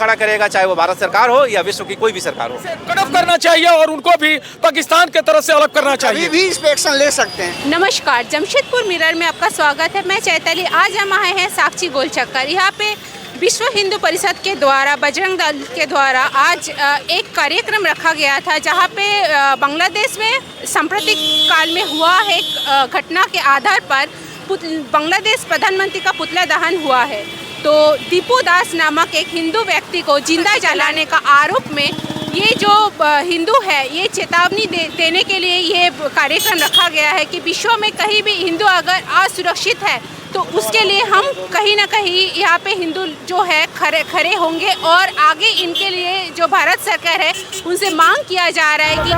खड़ा करेगा, चाहे वो भारत सरकार हो या विश्व की कोई भी सरकार हो। कट ऑफ करना चाहिए और उनको भी पाकिस्तान के तरफ से अलग करना चाहिए। भी इस पे एक्शन ले सकते हैं। नमस्कार, जमशेदपुर मिरर में आपका स्वागत है। मैं चैताली। आज हम आए हैं साक्षी गोल चक्कर। यहाँ पे विश्व हिंदू परिषद के द्वारा, बजरंग दल के द्वारा आज एक कार्यक्रम रखा गया था, जहाँ पे बांग्लादेश में सांप्रतिक काल में हुआ है घटना के आधार पर बांग्लादेश प्रधानमंत्री का पुतला दहन हुआ है। तो दीपू दास नामक एक हिंदू व्यक्ति को जिंदा जलाने का आरोप में ये जो हिंदू है, ये चेतावनी देने के लिए ये कार्यक्रम रखा गया है कि विश्व में कहीं भी हिंदू अगर असुरक्षित है तो उसके लिए हम कहीं ना कहीं यहाँ पे हिंदू जो है खरे होंगे, और आगे इनके लिए जो भारत सरकार है उनसे मांग किया जा रहा है कि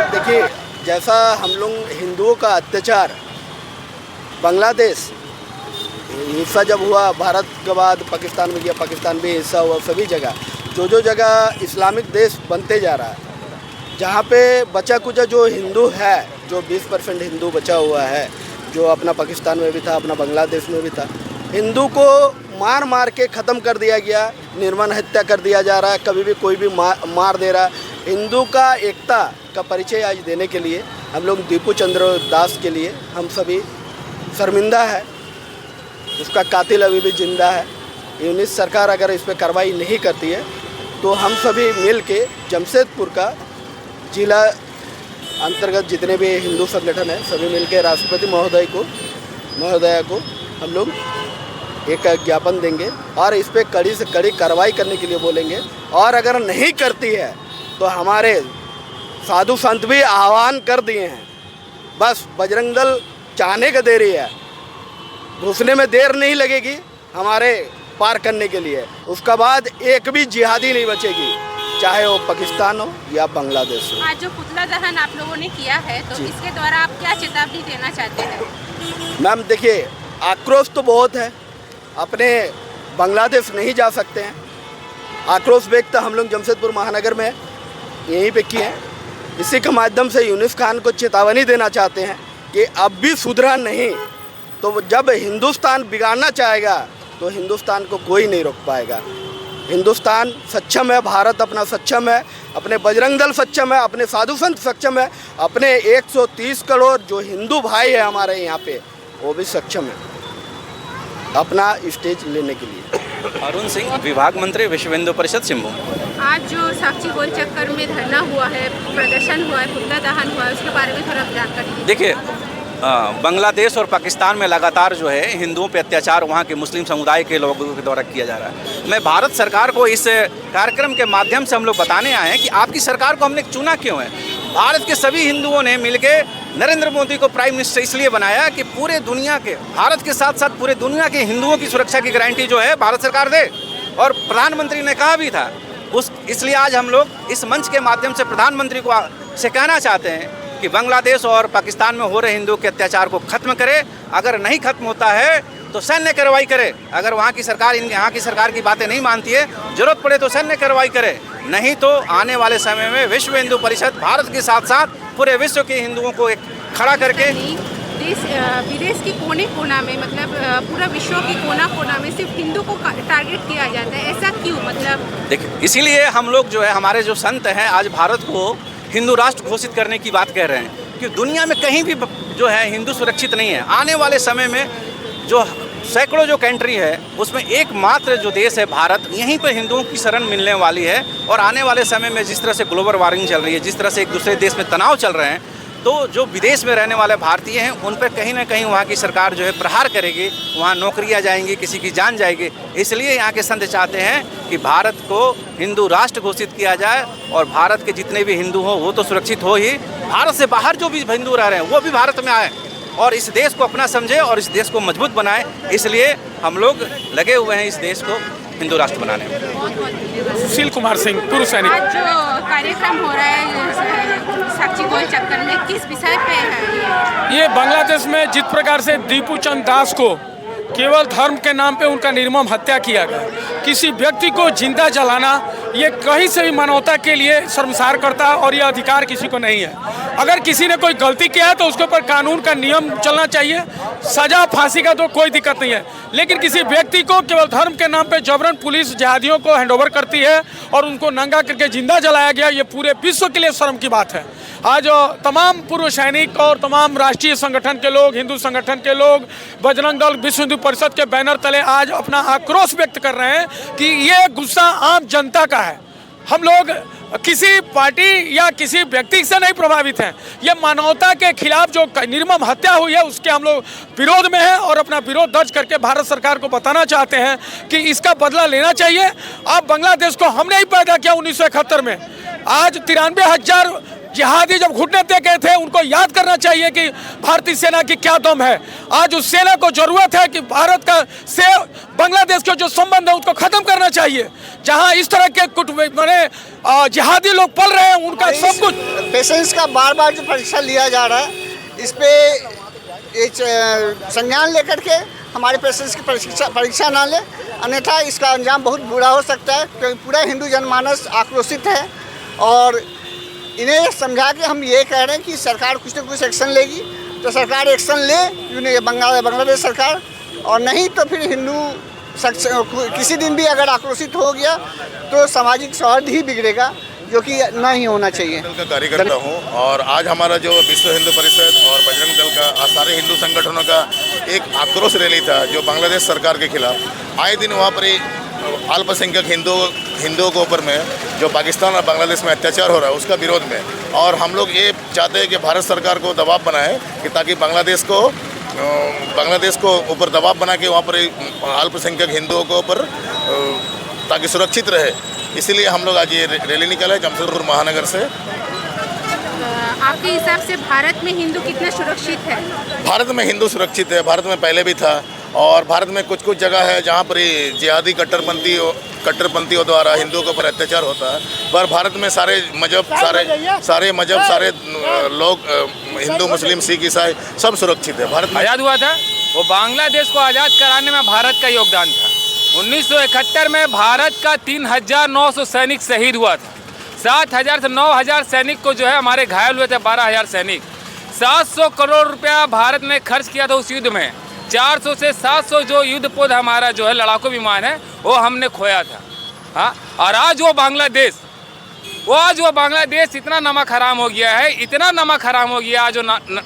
देखिए, जैसा हम लोग हिंदुओं का अत्याचार बांग्लादेश हिस्सा जब हुआ, भारत के बाद पाकिस्तान में गया, पाकिस्तान भी हिस्सा हुआ, सभी जगह जो जगह इस्लामिक देश बनते जा रहा है, जहाँ पे बचा कुचा जो हिंदू है, जो 20% हिंदू बचा हुआ है, जो अपना पाकिस्तान में भी था, अपना बांग्लादेश में भी था, हिंदू को मार के ख़त्म कर दिया गया, निर्मम हत्या कर दिया जा रहा है, कभी भी कोई भी मार दे रहा है। हिंदू का एकता का परिचय आज देने के लिए हम लोग दीपू चंद्र दास के लिए हम सभी शर्मिंदा है। उसका कातिल अभी भी जिंदा है। यूनिस सरकार अगर इस पर कार्रवाई नहीं करती है तो हम सभी मिल के जमशेदपुर का जिला अंतर्गत जितने भी हिंदू संगठन हैं सभी मिल के राष्ट्रपति महोदया को हम लोग एक ज्ञापन देंगे और इस पर कड़ी से कड़ी कार्रवाई करने के लिए बोलेंगे। और अगर नहीं करती है तो हमारे साधु संत भी आह्वान कर दिए हैं, बस बजरंग दल चाहने का देरी है, घुसने में देर नहीं लगेगी हमारे पार करने के लिए। उसका बाद एक भी जिहादी नहीं बचेगी, चाहे वो पाकिस्तान हो या बांग्लादेश हो। आज जो पुतला दहन आप लोगों ने किया है, तो इसके द्वारा आप क्या चेतावनी देना चाहते हैं? मैम देखिए, आक्रोश तो बहुत है, अपने बांग्लादेश नहीं जा सकते हैं। आक्रोश व्यक्त हम लोग जमशेदपुर महानगर में यहीं पे किए हैं। इसी के माध्यम से यूनिस खान को चेतावनी देना चाहते हैं कि अब भी सुधरा नहीं तो जब हिंदुस्तान बिगाड़ना चाहेगा तो हिंदुस्तान को कोई नहीं रोक पाएगा। हिंदुस्तान सक्षम है, भारत अपना सक्षम है, अपने बजरंग दल सक्षम है, अपने साधु संत सक्षम है, अपने 130 करोड़ जो हिंदू भाई है हमारे यहाँ पे वो भी सक्षम है अपना स्टेज लेने के लिए। अरुण सिंह, विभाग मंत्री, विश्व हिंदू परिषद सिंहभूम। आज जो साक्षी गोल चक्कर में धरना हुआ है, प्रदर्शन हुआ है, पुतला दहन हुआ है, उसके बारे में थोड़ा जानकारी दीजिए। देखिए, बांग्लादेश और पाकिस्तान में लगातार जो है हिंदुओं पे अत्याचार वहाँ के मुस्लिम समुदाय के लोगों के द्वारा किया जा रहा है। मैं भारत सरकार को इस कार्यक्रम के माध्यम से हम लोग बताने आए हैं कि आपकी सरकार को हमने चुना क्यों है। भारत के सभी हिंदुओं ने मिलकर नरेंद्र मोदी को प्राइम मिनिस्टर इसलिए बनाया कि पूरे दुनिया के, भारत के साथ साथ पूरे दुनिया के हिंदुओं की सुरक्षा की गारंटी जो है भारत सरकार दे, और प्रधानमंत्री ने कहा भी था इसलिए आज हम लोग इस मंच के माध्यम से प्रधानमंत्री को से कहना चाहते हैं कि बांग्लादेश और पाकिस्तान में हो रहे हिंदुओं के अत्याचार को खत्म करे। अगर नहीं खत्म होता है तो सैन्य कार्रवाई करे। अगर वहाँ की सरकार की बातें नहीं मानती है, जरूरत पड़े तो सैन्य कार्रवाई करे। नहीं तो आने वाले समय में विश्व हिंदू परिषद भारत के साथ साथ पूरे विश्व के हिंदुओं को एक खड़ा करके विदेश के कोने कोना में, मतलब पूरा विश्व के कोना कोना में सिर्फ हिंदू को टारगेट किया जाता है, ऐसा क्यों? मतलब देखिए, इसीलिए हम लोग जो है, हमारे जो संत हैं आज भारत को हिंदू राष्ट्र घोषित करने की बात कह रहे हैं कि दुनिया में कहीं भी जो है हिंदू सुरक्षित नहीं है। आने वाले समय में जो सैकड़ों जो कंट्री है उसमें एकमात्र जो देश है भारत, यहीं पर हिंदुओं की शरण मिलने वाली है। और आने वाले समय में जिस तरह से ग्लोबल वार्मिंग चल रही है, जिस तरह से एक दूसरे देश में तनाव चल रहे हैं, तो जो विदेश में रहने वाले भारतीय हैं उन पर कहीं ना कहीं वहाँ की सरकार जो है प्रहार करेगी, वहाँ नौकरियाँ जाएंगी, किसी की जान जाएगी। इसलिए यहाँ के संत चाहते हैं कि भारत को हिंदू राष्ट्र घोषित किया जाए और भारत के जितने भी हिंदू हो वो तो सुरक्षित हो ही, भारत से बाहर जो भी हिंदू रह रहे हैं वो भी भारत में आए और इस देश को अपना समझे और इस देश को मजबूत बनाए। इसलिए हम लोग लगे हुए हैं इस देश को हिंदू राष्ट्र बनाने में। सुशील कुमार सिंह, पूर्व सैनिक। आज जो कार्यक्रम हो रहा है साक्षी गोल चक्कर में, किस विषय पे है ये बांग्लादेश में जिस प्रकार से दीपू चंद दास को केवल धर्म के नाम पे उनका निर्मम हत्या किया गया, किसी व्यक्ति को जिंदा जलाना ये कहीं से भी मानवता के लिए शर्मसार करता है और ये अधिकार किसी को नहीं है। अगर किसी ने कोई गलती किया है तो उसके ऊपर कानून का नियम चलना चाहिए, सजा फांसी का तो कोई दिक्कत नहीं है। लेकिन किसी व्यक्ति को केवल धर्म के नाम पे जबरन पुलिस जिहादियों को हैंडओवर करती है और उनको नंगा करके जिंदा जलाया गया, ये पूरे विश्व के लिए शर्म की बात है। आज तमाम पूर्व सैनिक और तमाम राष्ट्रीय संगठन के लोग, हिंदू संगठन के लोग, बजरंग दल, विश्व हिंदू परिषद के बैनर तले आज अपना आक्रोश व्यक्त कर रहे हैं कि ये गुस्सा आम जनता का है। हम लोग किसी पार्टी या किसी व्यक्ति से नहीं प्रभावित हैं। ये मानवता के खिलाफ जो निर्मम हत्या हुई है उसके हम लोग विरोध में हैं और अपना विरोध दर्ज करके भारत सरकार को बताना चाहते हैं कि इसका बदला लेना चाहिए। अब बांग्लादेश को हमने ही पैदा किया 1971 में। आज 93,000 जिहादी जब घुटने टेके थे उनको याद करना चाहिए कि भारतीय सेना की क्या दम है। आज उस सेना को जरूरत है कि भारत का से बांग्लादेश के जो संबंध है उसको खत्म करना चाहिए। जहां इस तरह के जिहादी लोग पल रहे हैं उनका सब कुछ पेशेंस का बार बार जो परीक्षा लिया जा रहा है, इस पे संज्ञान लेकर के हमारे पेशेंस की परीक्षा ना ले, अन्यथा इसका अंजाम बहुत बुरा हो सकता है। क्योंकि पूरा हिंदू जनमानस आक्रोशित है और इन्हें समझा के हम ये कह रहे हैं कि सरकार कुछ न कुछ एक्शन लेगी तो सरकार एक्शन ले, बांग्लादेश सरकार, और नहीं तो फिर हिंदू किसी दिन भी अगर आक्रोशित हो गया तो सामाजिक सौहार्द ही बिगड़ेगा, जो कि ना ही होना चाहिए। दल का कार्यकर्ता हूँ और आज हमारा जो विश्व हिंदू परिषद और बजरंग दल का सारे हिंदू संगठनों का एक आक्रोश रैली था जो बांग्लादेश सरकार के खिलाफ। आए दिन वहाँ पर अल्पसंख्यक हिंदुओं के ऊपर में जो पाकिस्तान और बांग्लादेश में अत्याचार हो रहा है उसका विरोध में, और हम लोग ये चाहते हैं कि भारत सरकार को दबाव बनाए कि ताकि बांग्लादेश को ऊपर दबाव बना के वहाँ पर अल्पसंख्यक हिंदुओं को ऊपर ताकि सुरक्षित रहे। इसीलिए हम लोग आज ये रैली निकाले जमशेदपुर महानगर से। आपके हिसाब से भारत में हिंदू कितना सुरक्षित है? भारत में हिंदू सुरक्षित है, भारत में पहले भी था, और भारत में कुछ कुछ जगह है जहाँ पर जिहादी कट्टरपंथियों द्वारा हिंदुओं के ऊपर अत्याचार होता है। पर भारत में सारे मजहब सारे लोग, हिंदू, मुस्लिम, सिख, ईसाई सब सुरक्षित है। भारत में आज़ाद हुआ था, वो बांग्लादेश को आज़ाद कराने में भारत का योगदान था। 1971 में भारत का 3,900 सैनिक शहीद हुआ था। 7,000 से 9,000 सैनिक को जो है हमारे घायल हुए थे, 12,000 सैनिक। 700 करोड़ रुपया भारत ने खर्च किया था उस युद्ध में। 400 से 700 जो युद्धपोत हमारा जो है लड़ाकू विमान है वो हमने खोया था। हाँ, और आज वो बांग्लादेश इतना नमक हराम हो गया है, इतना नमक हराम हो गया जो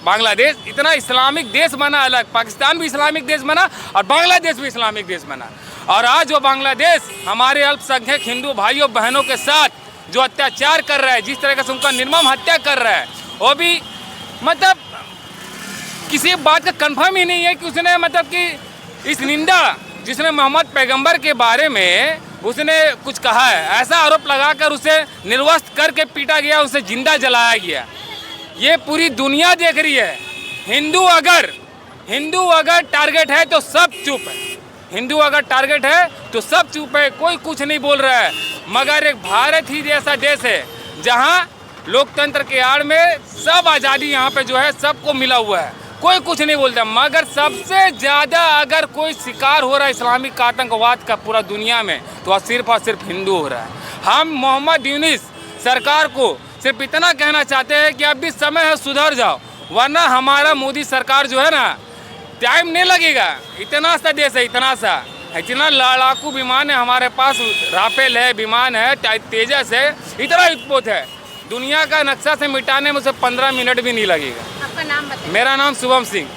बांग्लादेश इतना इस्लामिक देश बना। अलग पाकिस्तान भी इस्लामिक देश बना और बांग्लादेश भी इस्लामिक देश बना। और आज वो बांग्लादेश हमारे अल्पसंख्यक हिंदू भाइयों बहनों के साथ जो अत्याचार कर रहा है, जिस तरह से उनका निर्मम हत्या कर रहा है, वो भी मतलब किसी बात का कंफर्म ही नहीं है कि उसने मतलब कि इस निंदा जिसने मोहम्मद पैगंबर के बारे में उसने कुछ कहा है, ऐसा आरोप लगाकर उसे निर्वस्त्र करके पीटा गया, उसे जिंदा जलाया गया। ये पूरी दुनिया देख रही है। हिंदू अगर टारगेट है तो सब चुप है। हिंदू अगर टारगेट है तो सब चुप है, कोई कुछ नहीं बोल रहा है। मगर एक भारत ही जैसा देश है जहाँ लोकतंत्र के आड़ में सब आज़ादी यहाँ पे जो है सबको मिला हुआ है, कोई कुछ नहीं बोलता। मगर सबसे ज़्यादा अगर कोई शिकार हो रहा है इस्लामिक आतंकवाद का पूरा दुनिया में तो सिर्फ और सिर्फ हिंदू हो रहा है। हम मोहम्मद यूनुस सरकार को सिर्फ इतना कहना चाहते हैं कि अब भी समय है, सुधर जाओ, वरना हमारा मोदी सरकार जो है ना, टाइम नहीं लगेगा। इतना सा देश है, इतना लड़ाकू विमान है हमारे पास, राफेल है, विमान है, तेजस है, इतना युद्धपोत है, दुनिया का नक्शा से मिटाने में उसे 15 मिनट भी नहीं लगेगा। आपका नाम बताइए। मेरा नाम शुभम सिंह।